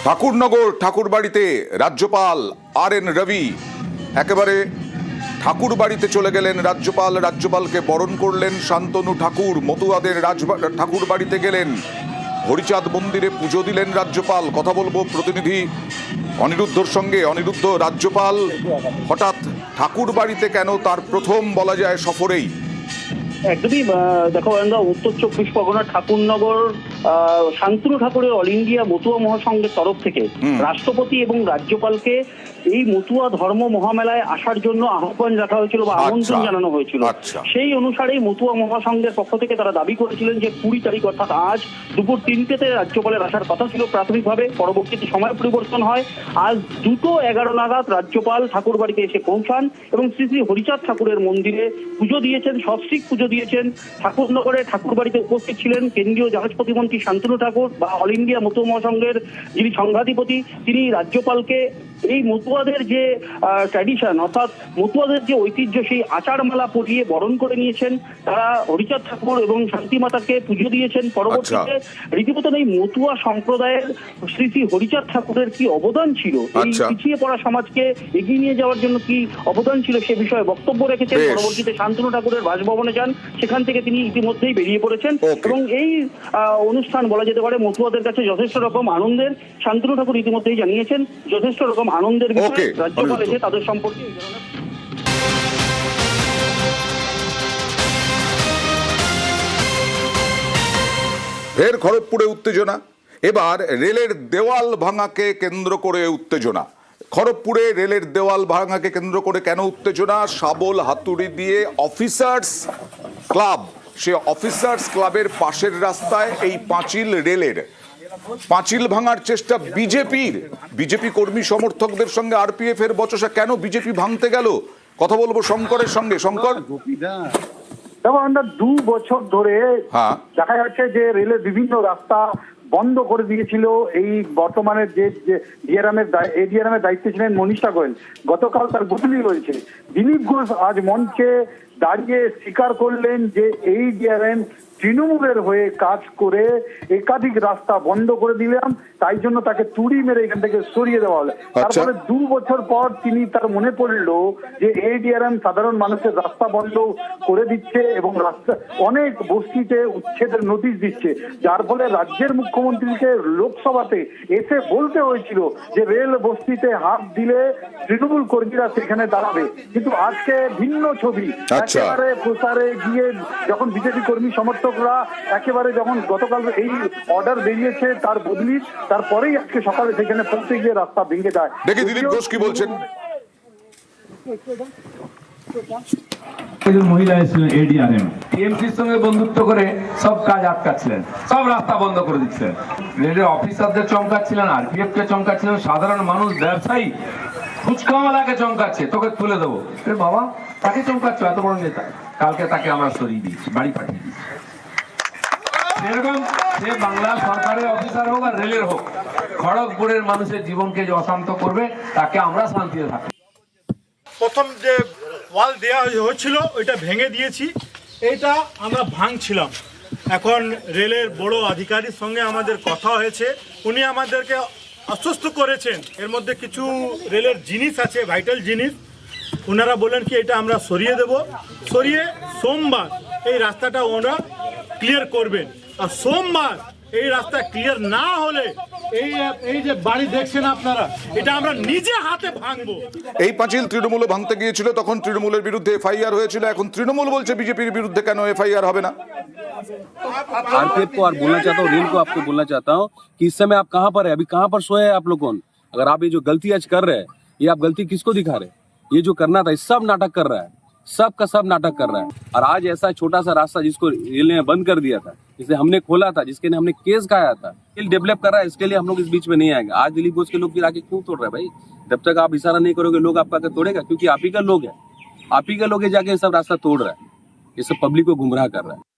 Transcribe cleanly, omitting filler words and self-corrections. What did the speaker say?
ঠাকুরনগর ঠাকুরবাড়িতে রাজ্যপাল আর.এন. রবি একেবারে ঠাকুর বাড়িতে চলে গেলেন। রাজ্যপালকে বরণ করলেন শান্তনু ঠাকুর। মতুয়াদের ঠাকুর বাড়িতে গেলেন, হরিচাঁদ মন্দিরে পুজো দিলেন রাজ্যপাল। কথা বলবো প্রতিনিধি অনিরুদ্ধর সঙ্গে। অনিরুদ্ধ, রাজ্যপাল হঠাৎ ঠাকুর বাড়িতে কেন, তার প্রথম বলা যায় সফরেই? একদমই দেখো, উত্তর চব্বিশ পরগনা ঠাকুরনগর শান্তনু ঠাকুরের অল ইন্ডিয়া মতুয়া মহাসংঘের তরফ থেকে রাষ্ট্রপতি এবং রাজ্যপালকে এই মতুয়া ধর্ম মহামেলায় আসার জন্য আহ্বান রাখা হয়েছিল বা আমন্ত্রণ জানানো হয়েছিল। সেই অনুসারেই মতুয়া মহাসংঘের পক্ষ থেকে তারা দাবি করেছিলেন যে 20 তারিখ অর্থাৎ আজ দুপুর 3টেতে রাজ্যপালের আসার কথা ছিল প্রাথমিকভাবে। পরবর্তীতে সময় পরিবর্তন হয়, আজ 2:11 নাগাদ রাজ্যপাল ঠাকুর বাড়িতে এসে পৌঁছান এবং শ্রী শ্রী হরিচাঁদ ঠাকুরের মন্দিরে পুজো দিয়েছেন, সস্ত্রীক পুজো দিয়েছেন। ঠাকুরনগরে ঠাকুর বাড়িতে উপস্থিত ছিলেন কেন্দ্রীয় জাহাজ প্রতিমন্ত্রী শান্তনু ঠাকুর বা অল ইন্ডিয়া মতুয়া মহাসংঘের যিনি সংঘাধিপতি। তিনি রাজ্যপালকে এই মতুয়াদের যে ট্র্যাডিশন অর্থাৎ মতুয়াদের যে ঐতিহ্য সেই আচারমালা পরিয়ে বরণ করে নিয়েছেন। তারা হরিচাঁদ ঠাকুর এবং শান্তিমাতাকে পুজো দিয়েছেন। পরবর্তীতে রীতিমতো এই মতুয়া সম্প্রদায়ের শ্রী শ্রী হরিচাঁদ ঠাকুরের কি অবদান ছিল, এই পিছিয়ে পড়া সমাজকে এগিয়ে নিয়ে যাওয়ার জন্য কি অবদান ছিল সে বিষয়ে বক্তব্য রেখেছেন। পরবর্তীতে শান্তনু ঠাকুরের বাসভবনে যান, সেখান থেকে তিনি ইতিমধ্যেই বেরিয়ে পড়েছেন এবং এই অনুষ্ঠান বলা যেতে পারে মতুয়াদের কাছে যথেষ্ট রকম আনন্দের। শান্তনু ঠাকুর ইতিমধ্যেই জানিয়েছেন যথেষ্ট রকম আনন্দের বিষয় রাজ্যপাল এসে তাদের সম্পর্কে। ফের খড়গপুরে উত্তেজনা। এবার রেলের দেওয়াল ভাঙাকে কেন্দ্র করে উত্তেজনা। খড়গপুরে রেলের দেওয়াল ভাঙাকে কেন্দ্র করে কেন উত্তেজনা? শাবল হাতুড়ি দিয়ে অফিসার্স ক্লাব, সে অফিসার্স ক্লাবের পাশের রাস্তায় এই পাঁচিল, রেলের পাঁচিল ভাঙার চেষ্টা বিজেপি কর্মী সমর্থকদের সঙ্গে আরপিএফ এর বচসা। কেন বিজেপি ভাঙতে গেল? কথা বলবো শঙ্করের সঙ্গে। শঙ্কর, দেখো, আমরা 2 বছর ধরে দেখা যাচ্ছে যে রেলের বিভিন্ন রাস্তা বন্ধ করে দিয়েছিল এই বর্তমানে যে এডিআরএমের দায়িত্বে ছিলেন মনীষা গোয়েল। গতকাল তার বদলি হয়েছে। দিলীপ ঘোষ আজ মঞ্চে দাঁড়িয়ে স্বীকার করলেন যে এডিআরএম তৃণমূলের হয়ে কাজ করে একাধিক রাস্তা বন্ধ করে দিলাম, তাই জন্য তাকে তুড়ি মেরে এখান থেকে সরিয়ে দেওয়া হলো। তারপরে 2 বছর পর তার মনে পড়লো যে এডিআরএম সাধারণ মানুষের রাস্তা বন্ধ করে দিচ্ছে এবং রাস্তা অনেক বস্তিতে উচ্ছেদের নোটিশ দিচ্ছে, যার ফলে রাজ্যের মুখ্যমন্ত্রীকে লোকসভাতে এসে বলতে হয়েছিল যে রেল বস্তিতে হাত দিলে তৃণমূল কর্মীরা সেখানে দাঁড়াবে। কিন্তু আজকে ভিন্ন ছবি। একেবারে প্রচারে গিয়ে যখন বিজেপি কর্মী সমর্থকরা একেবারে যখন গতকাল এই অর্ডার বেরিয়েছে তার বদলি, তারপরেই আজকে সকালে সেখানে পৌঁছে গিয়ে রাস্তা ভেঙে যায়। দেখি দিলীপ ঘোষ কি বলছেন। মহিলা এসেছিলেন এডিআরএম, টিএমসির সঙ্গে বন্ধুত্ব করে সব কাজ আটকাচ্ছিলেন, সব রাস্তা বন্ধ করে দিচ্ছিলেন। রেলের অফিসারদের চমকাচ্ছিলেন, আরপিএফ কে চমকাচ্ছিলেন, সাধারণ মানুষ, ব্যবসায়ী, ফুচকাওয়ালাকে চমকাচ্ছে, তোকে তুলে দেবো। বাবা, তাকে চমকাচ্ছ, এত বড় নেতা। কালকে তাকে আমরা সরিয়ে দিয়েছি, বাড়ি পাঠিয়ে দিয়েছি। সেরকম সে বাংলা সরকারের অফিসার হোক আর রেলের হোক, খড়গপুরের মানুষের জীবনকে যে অশান্ত করবে তাকে আমরা শান্তিতে থাকি। প্রথম যে ওয়াল দেওয়া হয়েছিল ওইটা ভেঙে দিয়েছি, এইটা আমরা ভাঙছিলাম। এখন রেলের বড় আধিকারির সঙ্গে আমাদের কথা হয়েছে, উনি আমাদেরকে আশ্বস্ত করেছেন এর মধ্যে কিছু রেলের জিনিস আছে, ভাইটাল জিনিস। ওনারা বলেন কি এটা আমরা সরিয়ে দেব, সরিয়ে সোমবার এই রাস্তাটা ওনারা ক্লিয়ার করবেন। আর সোমবার এই রাস্তা ক্লিয়ার না হলে এই যে বাড়ি দেখছেন আপনারা, এটা আমরা নিজে হাতে ভাঙবো। এই পাঁচিল তৃণমূল ভাঙতে গিয়েছিল, তখন তৃণমূলের বিরুদ্ধে এফআইআর হয়েছিল। এখন তৃণমূল বলছে বিজেপির বিরুদ্ধে কেন এফআইআর হবে না? आरपीएफ को और बोलना चाहता हूँ, रेल को आपको बोलना चाहता हूँ कि इस समय आप कहाँ पर है, अभी कहाँ पर सोए हैं आप लोग कौन? अगर आप ये जो गलती आज कर रहे हैं, ये आप गलती किसको दिखा रहे हैं? ये जो करना था, सब नाटक कर रहा है, सब का सब नाटक कर रहा है। और आज ऐसा छोटा सा रास्ता जिसको रेल ने बंद कर दिया था, जिसे हमने खोला था, जिसके लिए हमने केस खाया था, डेवलप कर रहा है, इसके लिए हम लोग इस बीच में नहीं आएंगे। आज दिलीप घोष के लोग फिर आके क्यों तोड़ रहे हैं भाई? जब तक आप इशारा नहीं करोगे लोग आपका तोड़ेगा, क्योंकि आप ही का लोग है, आप ही का लोग है जाके सब रास्ता तोड़ रहा है, ये सब पब्लिक को गुमराह कर रहा है।